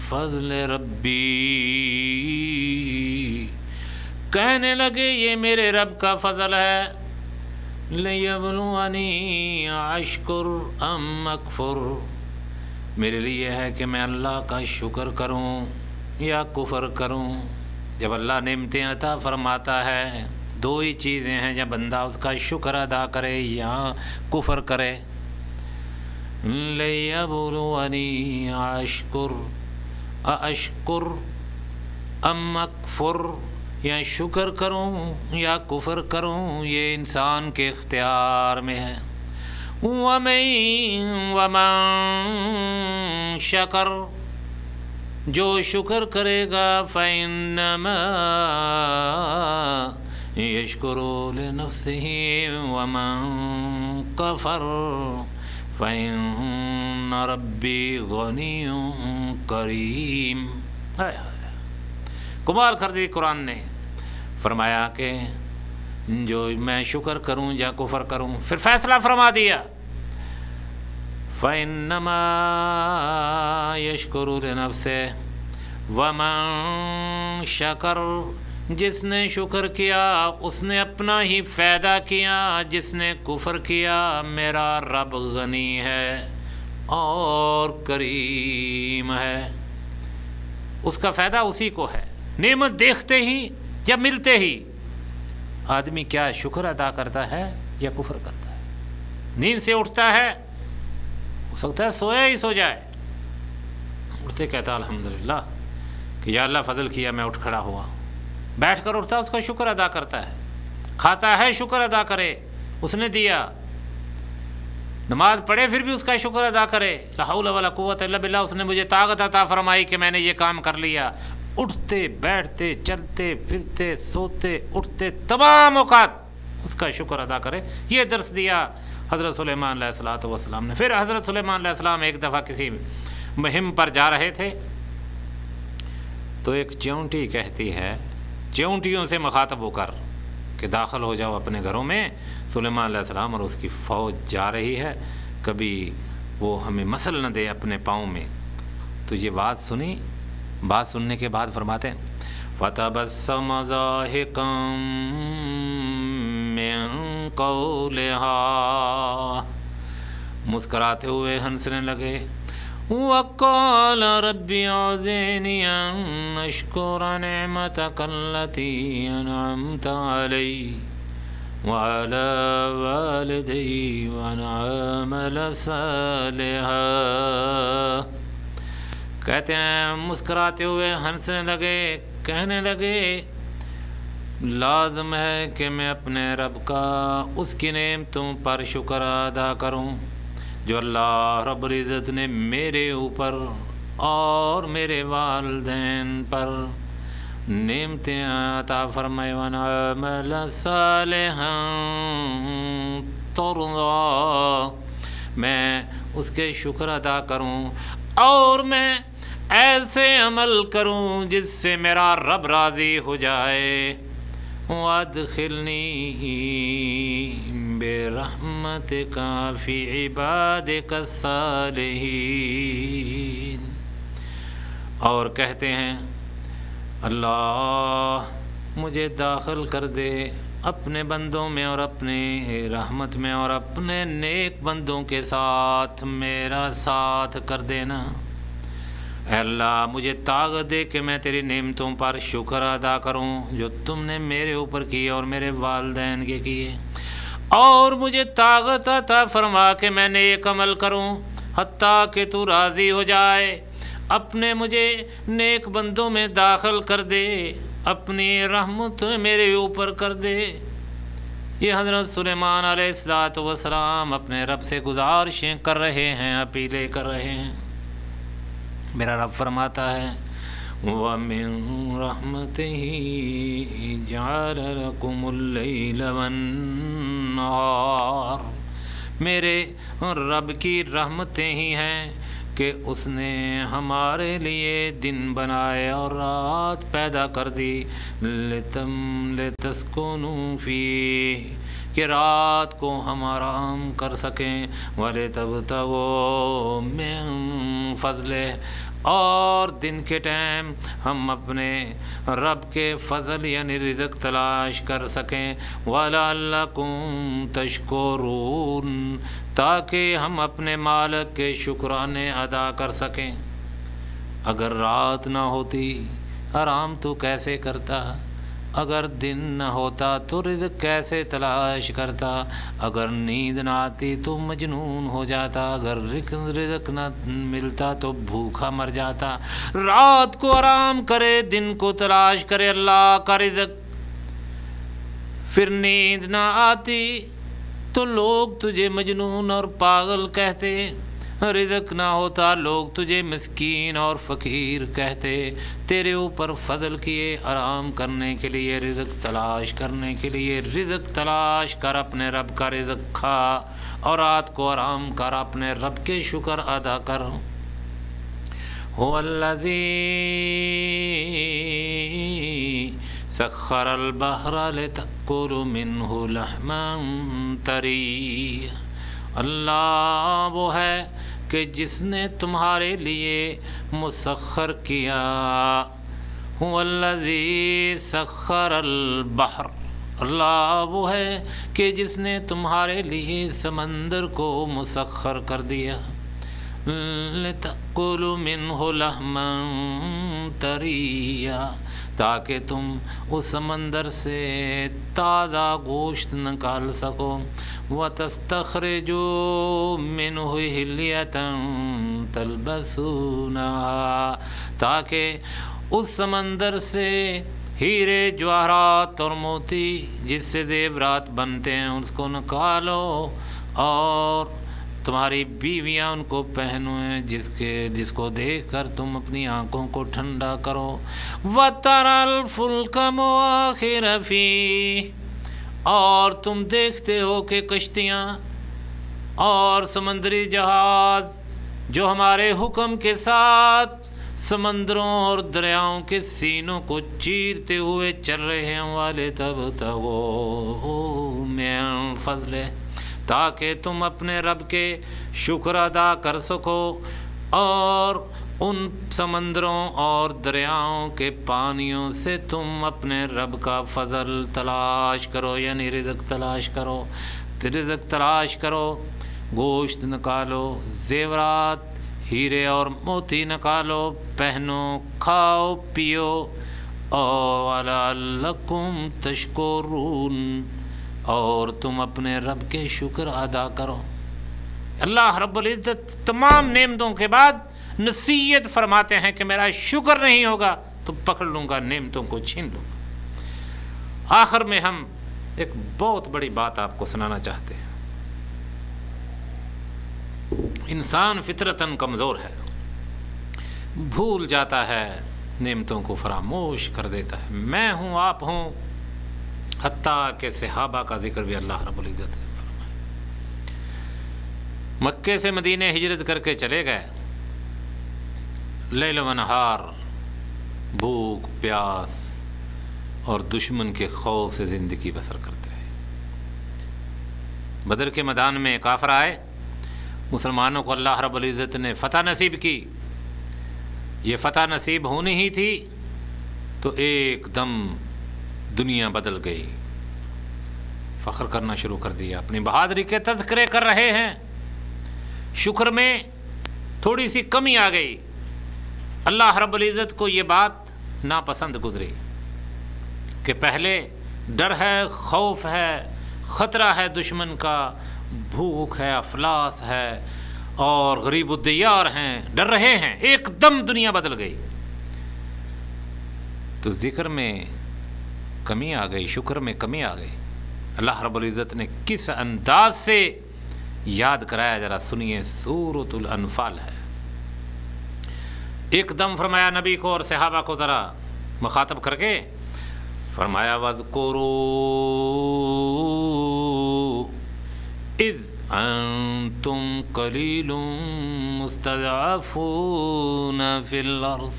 فضل ربی، کہنے لگے یہ میرے رب کا فضل ہے، لیبلونی اشکر ام اکفر، میرے لیے ہے کہ میں اللہ کا شکر کروں یا کفر کروں۔ جب اللہ نعمتیں عطا فرماتا ہے دو ہی چیزیں ہیں، جب بندہ اس کا شکر ادا کرے یا کفر کرے۔ لیبلونی اشکر اشکر ام اکفر، یا شکر کروں یا کفر کروں، یہ انسان کے اختیار میں ہے۔ ومن شکر، جو شکر کرے گا فإنما یشکر لنفسه، ومن کفر فإن ربی غنی کریم۔ کمال کر دی قرآن نے، فرمایا کہ جو میں شکر کروں یا کفر کروں، پھر فیصلہ فرما دیا فَإِنَّمَا يَشْكُرُ لِنَفْسِهِ، وَمَن شَكَرَ، جس نے شکر کیا اس نے اپنا ہی فائدہ کیا، جس نے کفر کیا میرا رب غنی ہے اور کریم ہے، اس کا فائدہ اسی کو ہے۔ نعمت دیکھتے ہی یا ملتے ہی آدمی کیا شکر ادا کرتا ہے یا کفر کرتا ہے؟ نیند سے اٹھتا ہے، ہو سکتا ہے سویا ہی سو جائے، اٹھتے کہتا الحمدللہ کہ یا اللہ فضل کیا میں اٹھ کھڑا ہوا، بیٹھ کر اٹھتا اس کا شکر ادا کرتا ہے، کھاتا ہے شکر ادا کرے اس نے دیا، نماز پڑھے پھر بھی اس کا شکر ادا کرے، لا حول ولا قوت الا باللہ، اس نے مجھے طاقت عطا فرمائی کہ میں نے یہ کام کر لیا۔ اٹھتے بیٹھتے چلتے پھرتے سوتے اٹھتے تمام اوقات اس کا شکر ادا کرے۔ یہ درس دیا حضرت سلیمان علیہ السلام نے۔ پھر حضرت سلیمان علیہ السلام ایک دفعہ کسی مہم پر جا رہے تھے تو ایک چیونٹی کہتی ہے، چیونٹیوں سے مخاطب ہو کر کہ داخل ہو جاؤ اپنے گھروں میں، سلیمان علیہ السلام اور اس کی فوج جا رہی ہے، کبھی وہ ہمیں مسل نہ دے اپنے پاؤں میں۔ تو یہ بات سنی، بات سننے کے بعد فرماتے ہیں فَتَبَسَّمَ ضَاحِكًا قولها، مسکراتے ہوئے ہنسنے لگے. وقال رب اعوذني ان اشكر نعمتك التي انعمت علي وعلى والدي وان اعمل صالحا. کہتے ہیں مسکراتے ہوئے ہنسنے لگے، کہنے لگے لازم ہے کہ میں اپنے رب کا اس کی نعمتوں پر شکر ادا کروں جو اللہ رب العزت نے میرے اوپر اور میرے والدین پر نعمتیں عطا فرمائے. وَنَعْمَلَ صَالِحًا تَرْضَىٰ، میں اس کے شکر ادا کروں اور میں ایسے عمل کروں جس سے میرا رب راضی ہو جائے. وَأَدْخِلْنِي بِرَحْمَتِكَ فِي عِبَادِكَ الصَّالِحِينَ. اور کہتے ہیں اللہ مجھے داخل کر دے اپنے بندوں میں اور اپنے رحمت میں اور اپنے نیک بندوں کے ساتھ میرا ساتھ کر دینا. اے اللہ مجھے طاقت دے کہ میں تیری نعمتوں پر شکر ادا کروں جو تم نے میرے اوپر کی اور میرے والدین کے کیے، اور مجھے طاقت عطا فرما کہ میں نیک عمل کروں حتیٰ کہ تو راضی ہو جائے. اپنے مجھے نیک بندوں میں داخل کر دے، اپنی رحمت میرے اوپر کر دے. یہ حضرت سلیمان علیہ السلام اپنے رب سے گزارشیں کر رہے ہیں، اپیلیں کر رہے ہیں. میرا رب فرماتا ہے وَمِن رَحْمَتِهِ جَعَلَ لَكُمُ اللَّيْلَ وَالنَّهَارَ، میرے رب کی رحمتیں ہی ہیں کہ اس نے ہمارے لیے دن بنائے اور رات پیدا کر دی. لِتَسْكُنُوا فِيهِ، کہ رات کو ہم آرام کر سکیں. وَلِتَبْتَغُوا مِن فَضْلِهِ، اور دن کے ٹائم ہم اپنے رب کے فضل یعنی رزق تلاش کر سکیں. وَلَعَلَّكُمْ تَشْكُرُونَ، تاکہ ہم اپنے مالک کے شکرانے ادا کر سکیں. اگر رات نہ ہوتی آرام تو کیسے کرتا؟ اگر دن نہ ہوتا تو رزق کیسے تلاش کرتا؟ اگر نیند نہ آتی تو مجنون ہو جاتا، اگر رزق نہ ملتا تو بھوکا مر جاتا. رات کو آرام کرے، دن کو تلاش کرے اللہ کا رزق، پھر نیند نہ آتی تو لوگ تجھے مجنون اور پاگل کہتے. رزق نہ ہوتا لوگ تجھے مسکین اور فقیر کہتے. تیرے اوپر فضل کیے آرام کرنے کے لیے، رزق تلاش کرنے کے لیے. رزق تلاش کر، اپنے رب کا رزق کھا، اور رات کو آرام کر، اپنے رب کے شکر ادا کر. هو الذی سخر البحر لتأکلوا منہ لحما طریا، اللہ وہ ہے کہ جس نے تمہارے لیے مسخر کیا. هو الذی سخر البحر، اللہ وہ ہے کہ جس نے تمہارے لیے سمندر کو مسخر کر دیا. لتأکلوا منہ لحما طریا، تاکہ تم اس سمندر سے تازہ گوشت نکال سکو. وَتَسْتَخْرِجُوا مِنْهُ حِلْيَةً تَلْبَسُونَهَا، تاکہ اس سمندر سے ہیرے جواہرات اور موتی جس سے زیورات بنتے ہیں اس کو نکالو، اور تمہاری بیویاں ان کو پہنو جس کو دیکھ کر تم اپنی آنکھوں کو ٹھنڈا کرو. وَتَرَى الْفُلْكَ مَوَاخِرَ فِيهِ، اور تم دیکھتے ہو کہ کشتیاں اور سمندری جہاز جو ہمارے حکم کے ساتھ سمندروں اور دریاؤں کے سینوں کو چیرتے ہوئے چل رہے ہیں. وَلِتَبْتَغُوا مِن فَضْلِهِ، تاکہ تم اپنے رب کے شکر ادا کر سکو اور ان سمندروں اور دریاؤں کے پانیوں سے تم اپنے رب کا فضل تلاش کرو، یعنی رزق تلاش کرو، رزق تلاش کرو، گوشت نکالو، زیورات ہیرے اور موتی نکالو، پہنو، کھاؤ پیو، اور وَلَعَلَّكُمْ تَشْكُرُونَ، اور تم اپنے رب کے شکر ادا کرو۔ اللہ رب العزت تمام نعمتوں کے بعد نصیحت فرماتے ہیں کہ میرا شکر نہیں ہوگا تو پکڑ لوں گا، نعمتوں کو چھین لوں گا۔ آخر میں ہم ایک بہت بڑی بات آپ کو سنانا چاہتے ہیں۔ انسان فطرتاً کمزور ہے، بھول جاتا ہے، نعمتوں کو فراموش کر دیتا ہے۔ میں ہوں، آپ ہوں، حتیٰ کہ صحابہ کا ذکر بھی اللہ رب العزت نے فرمایا۔ مکے سے مدینے ہجرت کر کے چلے گئے، لیل و نہار بھوک پیاس اور دشمن کے خوف سے زندگی بسر کرتے رہے۔ بدر کے میدان میں کافر آئے، مسلمانوں کو اللہ رب العزت نے فتح نصیب کی۔ یہ فتح نصیب ہونی ہی تھی تو ایک دم دنیا بدل گئی، فخر کرنا شروع کر دیا، اپنی بہادری کے تذکرے کر رہے ہیں۔ شکر میں تھوڑی سی کمی آ گئی، اللہ رب العزت کو یہ بات ناپسند گزری کہ پہلے ڈر ہے، خوف ہے، خطرہ ہے دشمن کا، بھوک ہے، افلاس ہے، اور غریب الدیار ہیں، ڈر رہے ہیں، ایک دم دنیا بدل گئی تو ذکر میں کمی آ گئی، شکر میں کمی آ گئی۔ اللہ رب العزت نے کس انداز سے یاد کرایا، ذرا سنیے، سورۃ الانفال ہے۔ ایک دم فرمایا نبی کو اور صحابہ کو ذرا مخاطب کر کے، فرمایا وَاذْكُرُوا اِذْ أَنْتُمْ قَلِيلٌ مُسْتَضْعَفُونَ فِي الْأَرْضِ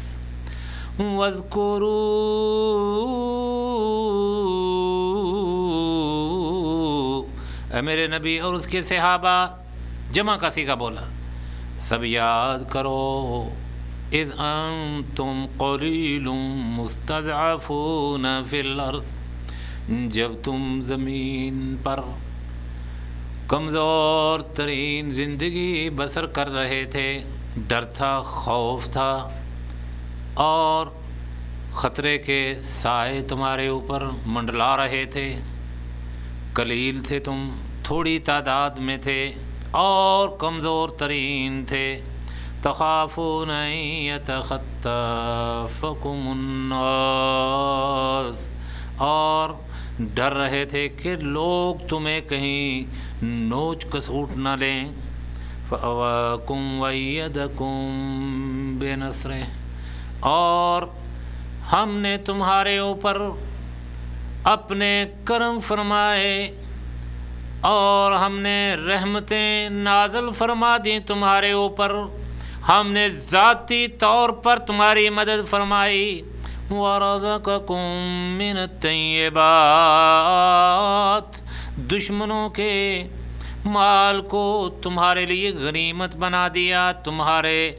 وَاذْكُرُوا، اے میرے نبی اور اس کے صحابہ، جمع کا صیغہ بولا، سب یاد کرو، اذ انتم قلیل مستضعفون فی الارض، جب تم زمین پر کمزور ترین زندگی بسر کر رہے تھے، ڈر تھا، خوف تھا، اور خطرے کے سائے تمہارے اوپر منڈلا رہے تھے، قلیل تھے تم، تھوڑی تعداد میں تھے اور کمزور ترین تھے، تخافون ان یتخطفکم الناس، اور ڈر رہے تھے کہ لوگ تمہیں کہیں نوچ کسوٹ نہ لیں، فأواکم وایدکم بنصرہ، اور ہم نے تمہارے اوپر اپنے کرم فرمائے اور ہم نے رحمتیں نازل فرما دیں تمہارے اوپر، ہم نے ذاتی طور پر تمہاری مدد فرمائی، وَرَزَقَكُم مِّنَ الطَّيِّبَاتِ، دشمنوں کے مال کو تمہارے لیے غنیمت بنا دیا، تمہارے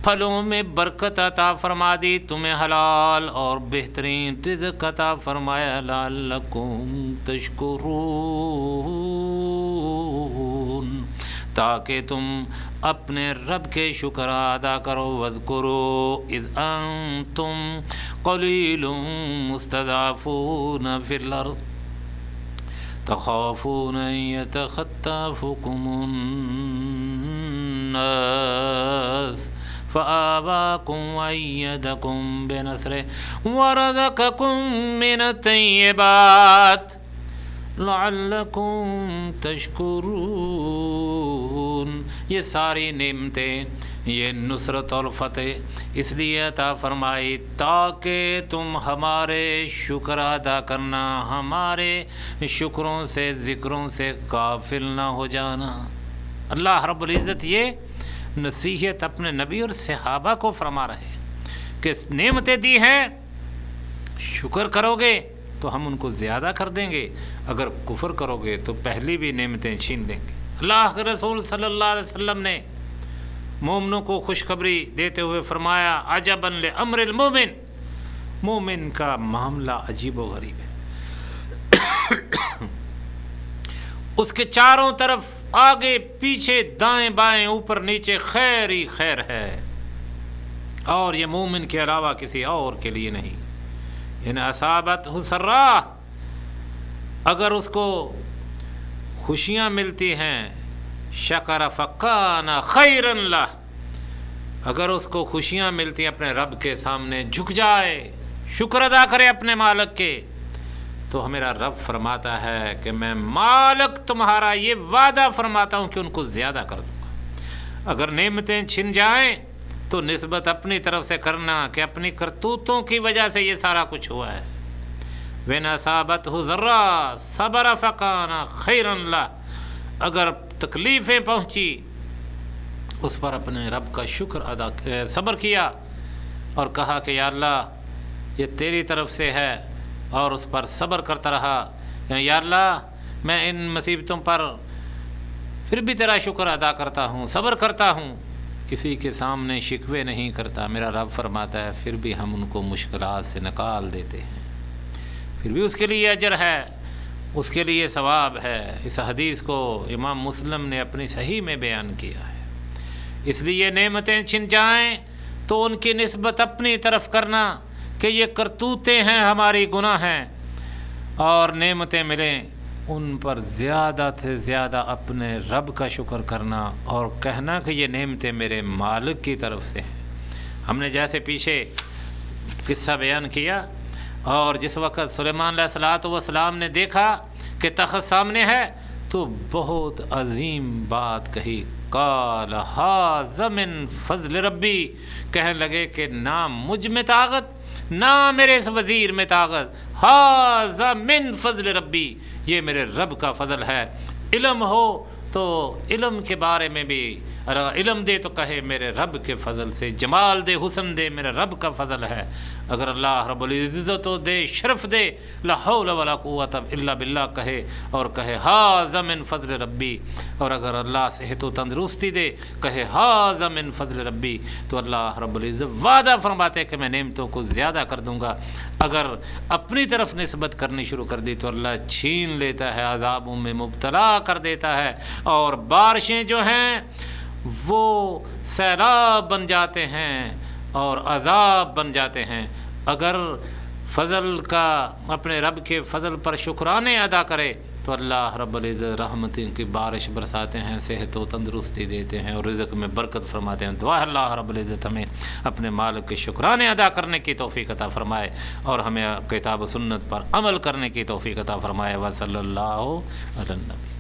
پھلوں میں برکت عطا فرما دی، تمہیں حلال اور بہترین رزق عطا فرمایا، لعلکم تشکرون، تاکہ تم اپنے رب کے شکر ادا کرو۔ وَاذْكُرُوا اِذْ أَنْتُمْ قَلِيلٌ مُسْتَضْعَفُونَ فِي الْأَرْضِ تَخَافُونَ أَنْ يَتَخَطَّفَكُمُ النَّاسُ فَآوَاكُمْ وَأَيَّدَكُمْ بِنَصْرِهِ وَرَزَقَكُم مِّنَ الطَّيِّبَاتِ لَعَلَّكُمْ تَشْكُرُونَ۔ یہ ساری نعمتیں، یہ نصرت اور فتح اس لیے عطا فرمائی تاکہ تم ہمارے شکر ادا کرنا، ہمارے شکروں سے، ذکروں سے غافل نہ ہو جانا۔ اللہ رب العزت یہ نصیحت اپنے نبی اور صحابہ کو فرما رہے ہیں کہ نعمتیں دی ہیں، شکر کرو گے تو ہم ان کو زیادہ کر دیں گے، اگر کفر کرو گے تو پہلی بھی نعمتیں چھین دیں گے۔ اللہ کے رسول صلی اللہ علیہ وسلم نے مومنوں کو خوشخبری دیتے ہوئے فرمایا عجباً لامر المومن، مومن کا معاملہ عجیب و غریب ہے، اس کے چاروں طرف آگے پیچھے دائیں بائیں اوپر نیچے خیر ہی خیر ہے، اور یہ مومن کے علاوہ کسی اور کے لیے نہیں۔ ان اصابتہ سراء، اگر اس کو خوشیاں ملتی ہیں، شکر فکان خیرا لہ، اگر اس کو خوشیاں ملتی ہیں اپنے رب کے سامنے جھک جائے، شکر ادا کرے اپنے مالک کے، تو میرا رب فرماتا ہے کہ میں مالک تمہارا یہ وعدہ فرماتا ہوں کہ ان کو زیادہ کر دوں گا۔ اگر نعمتیں چھن جائیں تو نسبت اپنی طرف سے کرنا کہ اپنی کرتوتوں کی وجہ سے یہ سارا کچھ ہوا ہے۔ وَإِنْ أَصَابَتْهُ ضَرَّاءٌ صَبَرَ فَكَانَ خَيْرًا لَهُ، اگر تکلیفیں پہنچی اس پر اپنے رب کا صبر کیا اور کہا کہ یا اللہ یہ تیری طرف سے ہے، اور اس پر صبر کرتا رہا، یا اللہ میں ان مصیبتوں پر پھر بھی تیرا شکر ادا کرتا ہوں، صبر کرتا ہوں، کسی کے سامنے شکوے نہیں کرتا، میرا رب فرماتا ہے پھر بھی ہم ان کو مشکلات سے نکال دیتے ہیں، پھر بھی اس کے لیے اجر ہے، اس کے لیے ثواب ہے۔ اس حدیث کو امام مسلم نے اپنی صحیح میں بیان کیا ہے۔ اس لیے نعمتیں چھن جائیں تو ان کی نسبت اپنی طرف کرنا کہ یہ کرتوتیں ہیں، ہماری گناہ ہیں، اور نعمتیں ملیں ان پر زیادہ سے زیادہ اپنے رب کا شکر کرنا اور کہنا کہ یہ نعمتیں میرے مالک کی طرف سے ہیں۔ ہم نے جیسے پیچھے قصہ بیان کیا، اور جس وقت سلیمان علیہ السلام نے دیکھا کہ تخت سامنے ہے تو بہت عظیم بات کہی، قال ھذا من فضل ربی، کہنے لگے کہ نہ مجھ میں طاقت نہ میرے اس وزیر میں طاقت، ھذا من فضل ربی، یہ میرے رب کا فضل ہے۔ علم ہو تو علم کے بارے میں بھی علم دے تو کہے میرے رب کے فضل سے، جمال دے حسن دے میرے رب کا فضل ہے۔ اگر اللہ رب العزت دے شرف دے لا حول ولا قوت الا باللہ کہے، اور کہے ھذا من فضل ربی، اور اگر اللہ صحت و تندرستی دے کہے ھذا من فضل ربی، تو اللہ رب العزت وعدہ فرماتے ہیں کہ میں نعمتوں کو زیادہ کر دوں گا۔ اگر اپنی طرف نسبت کرنی شروع کر دی تو اللہ چھین لیتا ہے، عذابوں میں مبتلا کر دیتا ہے، اور بارشیں جو ہیں وہ سیلاب بن جاتے ہیں اور عذاب بن جاتے ہیں۔ اگر فضل کا اپنے رب کے فضل پر شکرانے ادا کرے تو اللہ رب العزت رحمتوں کی بارش برساتے ہیں، صحت و تندرستی دیتے ہیں اور رزق میں برکت فرماتے ہیں۔ دعا ہے اللہ رب العزت ہمیں اپنے مالک کے شکرانے ادا کرنے کی توفیق عطا فرمائے، اور ہمیں کتاب و سنت پر عمل کرنے کی توفیق عطا فرمائے۔ وصلی اللہ علی النبی۔